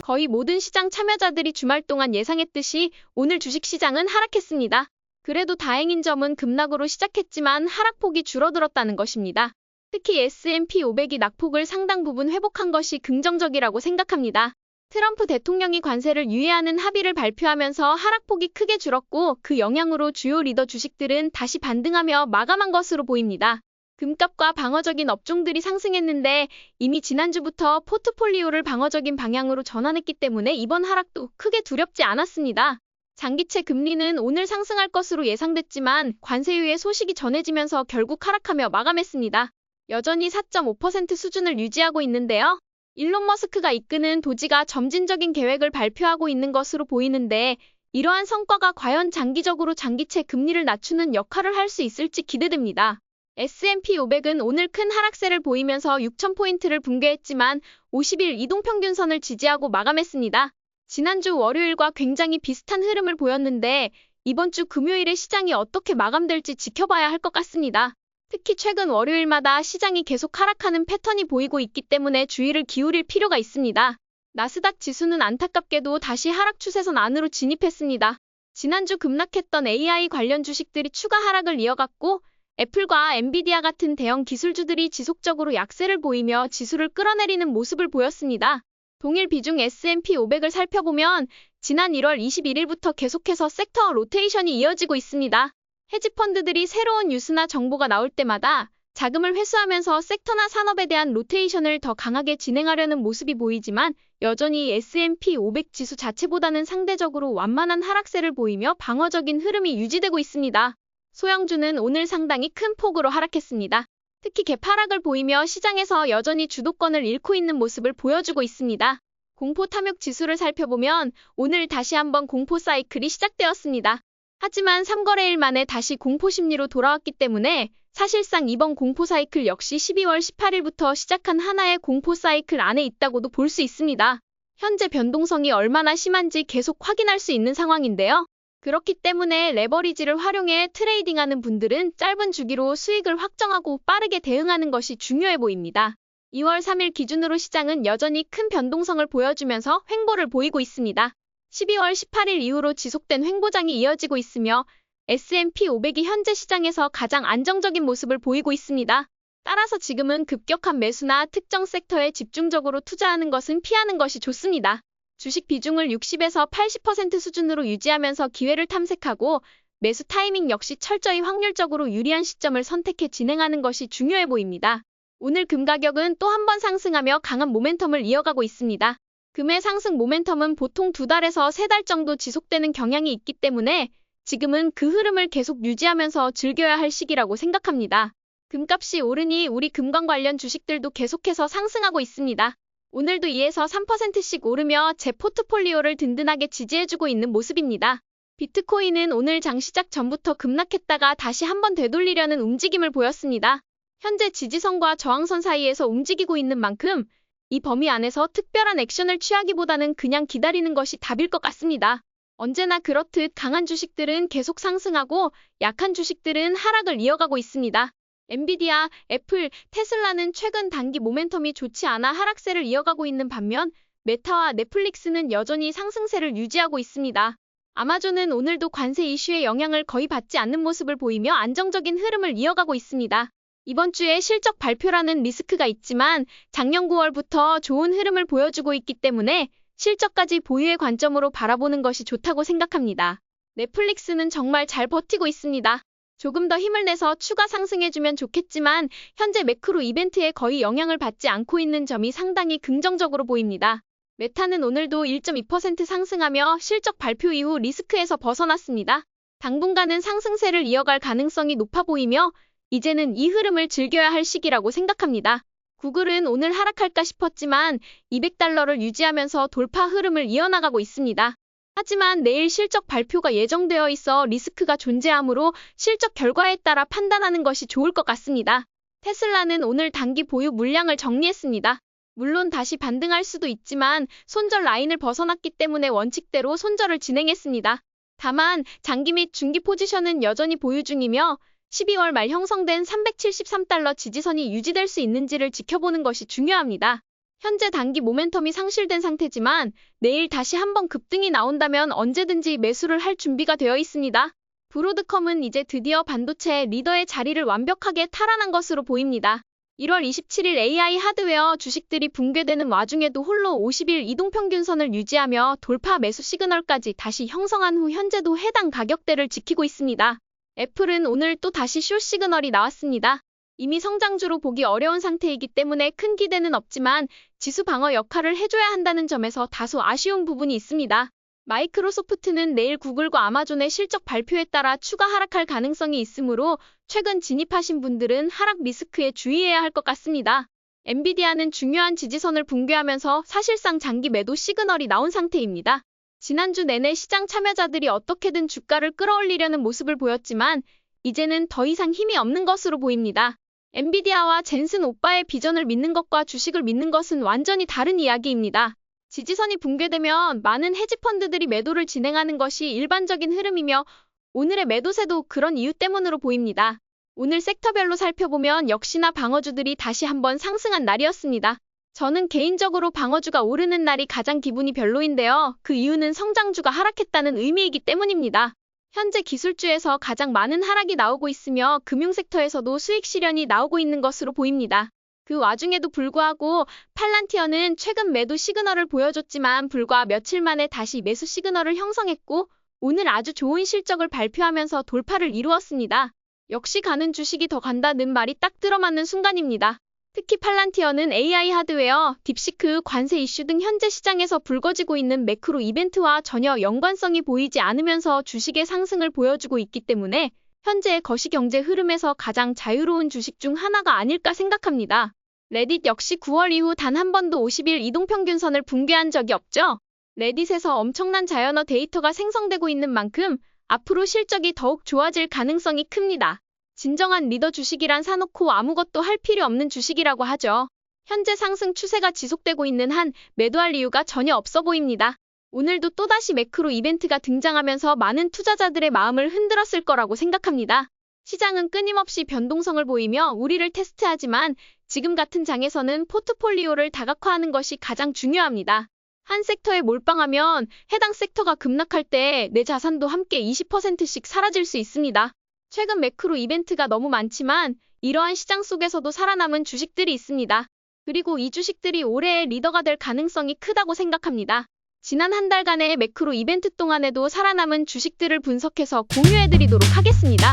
거의 모든 시장 참여자들이 주말 동안 예상했듯이 오늘 주식시장은 하락했습니다. 그래도 다행인 점은 급락으로 시작했지만 하락폭이 줄어들었다는 것입니다. 특히 S&P 500이 낙폭을 상당 부분 회복한 것이 긍정적이라고 생각합니다. 트럼프 대통령이 관세를 유예하는 합의를 발표하면서 하락폭이 크게 줄었고 그 영향으로 주요 리더 주식들은 다시 반등하며 마감한 것으로 보입니다. 금값과 방어적인 업종들이 상승했는데 이미 지난주부터 포트폴리오를 방어적인 방향으로 전환했기 때문에 이번 하락도 크게 두렵지 않았습니다. 장기채 금리는 오늘 상승할 것으로 예상됐지만 관세 유예 소식이 전해지면서 결국 하락하며 마감했습니다. 여전히 4.5% 수준을 유지하고 있는데요. 일론 머스크가 이끄는 도지가 점진적인 계획을 발표하고 있는 것으로 보이는데 이러한 성과가 과연 장기적으로 장기채 금리를 낮추는 역할을 할 수 있을지 기대됩니다. S&P 500은 오늘 큰 하락세를 보이면서 6,000포인트를 붕괴했지만 50일 이동평균선을 지지하고 마감했습니다. 지난주 월요일과 굉장히 비슷한 흐름을 보였는데 이번 주 금요일에 시장이 어떻게 마감될지 지켜봐야 할 것 같습니다. 특히 최근 월요일마다 시장이 계속 하락하는 패턴이 보이고 있기 때문에 주의를 기울일 필요가 있습니다. 나스닥 지수는 안타깝게도 다시 하락 추세선 안으로 진입했습니다. 지난주 급락했던 AI 관련 주식들이 추가 하락을 이어갔고 애플과 엔비디아 같은 대형 기술주들이 지속적으로 약세를 보이며 지수를 끌어내리는 모습을 보였습니다. 동일 비중 S&P 500을 살펴보면 지난 1월 21일부터 계속해서 섹터 로테이션이 이어지고 있습니다. 헤지펀드들이 새로운 뉴스나 정보가 나올 때마다 자금을 회수하면서 섹터나 산업에 대한 로테이션을 더 강하게 진행하려는 모습이 보이지만 여전히 S&P 500 지수 자체보다는 상대적으로 완만한 하락세를 보이며 방어적인 흐름이 유지되고 있습니다. 소형주는 오늘 상당히 큰 폭으로 하락했습니다. 특히 갭하락을 보이며 시장에서 여전히 주도권을 잃고 있는 모습을 보여주고 있습니다. 공포 탐욕 지수를 살펴보면 오늘 다시 한번 공포 사이클이 시작되었습니다. 하지만 3거래일 만에 다시 공포 심리로 돌아왔기 때문에 사실상 이번 공포 사이클 역시 12월 18일부터 시작한 하나의 공포 사이클 안에 있다고도 볼 수 있습니다. 현재 변동성이 얼마나 심한지 계속 확인할 수 있는 상황인데요. 그렇기 때문에 레버리지를 활용해 트레이딩하는 분들은 짧은 주기로 수익을 확정하고 빠르게 대응하는 것이 중요해 보입니다. 2월 3일 기준으로 시장은 여전히 큰 변동성을 보여주면서 횡보를 보이고 있습니다. 12월 18일 이후로 지속된 횡보장이 이어지고 있으며 S&P 500이 현재 시장에서 가장 안정적인 모습을 보이고 있습니다. 따라서 지금은 급격한 매수나 특정 섹터에 집중적으로 투자하는 것은 피하는 것이 좋습니다. 주식 비중을 60에서 80% 수준으로 유지하면서 기회를 탐색하고 매수 타이밍 역시 철저히 확률적으로 유리한 시점을 선택해 진행하는 것이 중요해 보입니다. 오늘 금 가격은 또 한 번 상승하며 강한 모멘텀을 이어가고 있습니다. 금의 상승 모멘텀은 보통 2달에서 3달 정도 지속되는 경향이 있기 때문에 지금은 그 흐름을 계속 유지하면서 즐겨야 할 시기라고 생각합니다. 금값이 오르니 우리 금광 관련 주식들도 계속해서 상승하고 있습니다. 오늘도 2에서 3%씩 오르며 제 포트폴리오를 든든하게 지지해주고 있는 모습입니다. 비트코인은 오늘 장 시작 전부터 급락했다가 다시 한번 되돌리려는 움직임을 보였습니다. 현재 지지선과 저항선 사이에서 움직이고 있는 만큼 이 범위 안에서 특별한 액션을 취하기보다는 그냥 기다리는 것이 답일 것 같습니다. 언제나 그렇듯 강한 주식들은 계속 상승하고 약한 주식들은 하락을 이어가고 있습니다. 엔비디아, 애플, 테슬라는 최근 단기 모멘텀이 좋지 않아 하락세를 이어가고 있는 반면 메타와 넷플릭스는 여전히 상승세를 유지하고 있습니다. 아마존은 오늘도 관세 이슈의 영향을 거의 받지 않는 모습을 보이며 안정적인 흐름을 이어가고 있습니다. 이번 주에 실적 발표라는 리스크가 있지만 작년 9월부터 좋은 흐름을 보여주고 있기 때문에 실적까지 보유의 관점으로 바라보는 것이 좋다고 생각합니다. 넷플릭스는 정말 잘 버티고 있습니다. 조금 더 힘을 내서 추가 상승해주면 좋겠지만 현재 매크로 이벤트에 거의 영향을 받지 않고 있는 점이 상당히 긍정적으로 보입니다. 메타는 오늘도 1.2% 상승하며 실적 발표 이후 리스크에서 벗어났습니다. 당분간은 상승세를 이어갈 가능성이 높아 보이며 이제는 이 흐름을 즐겨야 할 시기라고 생각합니다. 구글은 오늘 하락할까 싶었지만 200달러를 유지하면서 돌파 흐름을 이어나가고 있습니다. 하지만 내일 실적 발표가 예정되어 있어 리스크가 존재하므로 실적 결과에 따라 판단하는 것이 좋을 것 같습니다. 테슬라는 오늘 단기 보유 물량을 정리했습니다. 물론 다시 반등할 수도 있지만 손절 라인을 벗어났기 때문에 원칙대로 손절을 진행했습니다. 다만 장기 및 중기 포지션은 여전히 보유 중이며 12월 말 형성된 373달러 지지선이 유지될 수 있는지를 지켜보는 것이 중요합니다. 현재 단기 모멘텀이 상실된 상태지만 내일 다시 한번 급등이 나온다면 언제든지 매수를 할 준비가 되어 있습니다. 브로드컴은 이제 드디어 반도체 리더의 자리를 완벽하게 탈환한 것으로 보입니다. 1월 27일 AI 하드웨어 주식들이 붕괴되는 와중에도 홀로 50일 이동평균선을 유지하며 돌파 매수 시그널까지 다시 형성한 후 현재도 해당 가격대를 지키고 있습니다. 애플은 오늘 또 다시 숏 시그널이 나왔습니다. 이미 성장주로 보기 어려운 상태이기 때문에 큰 기대는 없지만 지수 방어 역할을 해줘야 한다는 점에서 다소 아쉬운 부분이 있습니다. 마이크로소프트는 내일 구글과 아마존의 실적 발표에 따라 추가 하락할 가능성이 있으므로 최근 진입하신 분들은 하락 리스크에 주의해야 할 것 같습니다. 엔비디아는 중요한 지지선을 붕괴하면서 사실상 장기 매도 시그널이 나온 상태입니다. 지난주 내내 시장 참여자들이 어떻게든 주가를 끌어올리려는 모습을 보였지만 이제는 더 이상 힘이 없는 것으로 보입니다. 엔비디아와 젠슨 오빠의 비전을 믿는 것과 주식을 믿는 것은 완전히 다른 이야기입니다. 지지선이 붕괴되면 많은 헤지펀드들이 매도를 진행하는 것이 일반적인 흐름이며 오늘의 매도세도 그런 이유 때문으로 보입니다. 오늘 섹터별로 살펴보면 역시나 방어주들이 다시 한번 상승한 날이었습니다. 저는 개인적으로 방어주가 오르는 날이 가장 기분이 별로인데요. 그 이유는 성장주가 하락했다는 의미이기 때문입니다. 현재 기술주에서 가장 많은 하락이 나오고 있으며 금융섹터에서도 수익 실현이 나오고 있는 것으로 보입니다. 그 와중에도 불구하고 팔란티어는 최근 매도 시그널을 보여줬지만 불과 며칠 만에 다시 매수 시그널을 형성했고 오늘 아주 좋은 실적을 발표하면서 돌파를 이루었습니다. 역시 가는 주식이 더 간다는 말이 딱 들어맞는 순간입니다. 특히 팔란티어는 AI 하드웨어, 딥시크, 관세 이슈 등 현재 시장에서 불거지고 있는 매크로 이벤트와 전혀 연관성이 보이지 않으면서 주식의 상승을 보여주고 있기 때문에 현재의 거시경제 흐름에서 가장 자유로운 주식 중 하나가 아닐까 생각합니다. 레딧 역시 9월 이후 단 한 번도 50일 이동평균선을 붕괴한 적이 없죠. 레딧에서 엄청난 자연어 데이터가 생성되고 있는 만큼 앞으로 실적이 더욱 좋아질 가능성이 큽니다. 진정한 리더 주식이란 사놓고 아무것도 할 필요 없는 주식이라고 하죠. 현재 상승 추세가 지속되고 있는 한 매도할 이유가 전혀 없어 보입니다. 오늘도 또다시 매크로 이벤트가 등장하면서 많은 투자자들의 마음을 흔들었을 거라고 생각합니다. 시장은 끊임없이 변동성을 보이며 우리를 테스트하지만 지금 같은 장에서는 포트폴리오를 다각화하는 것이 가장 중요합니다. 한 섹터에 몰빵하면 해당 섹터가 급락할 때 내 자산도 함께 20%씩 사라질 수 있습니다. 최근 매크로 이벤트가 너무 많지만 이러한 시장 속에서도 살아남은 주식들이 있습니다. 그리고 이 주식들이 올해의 리더가 될 가능성이 크다고 생각합니다. 지난 한 달간의 매크로 이벤트 동안에도 살아남은 주식들을 분석해서 공유해드리도록 하겠습니다.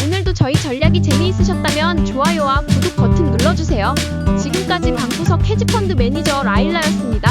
오늘도 저희 전략이 재미있으셨다면 좋아요와 구독 버튼 눌러주세요. 지금까지 방구석 헤지펀드 매니저 라일라였습니다.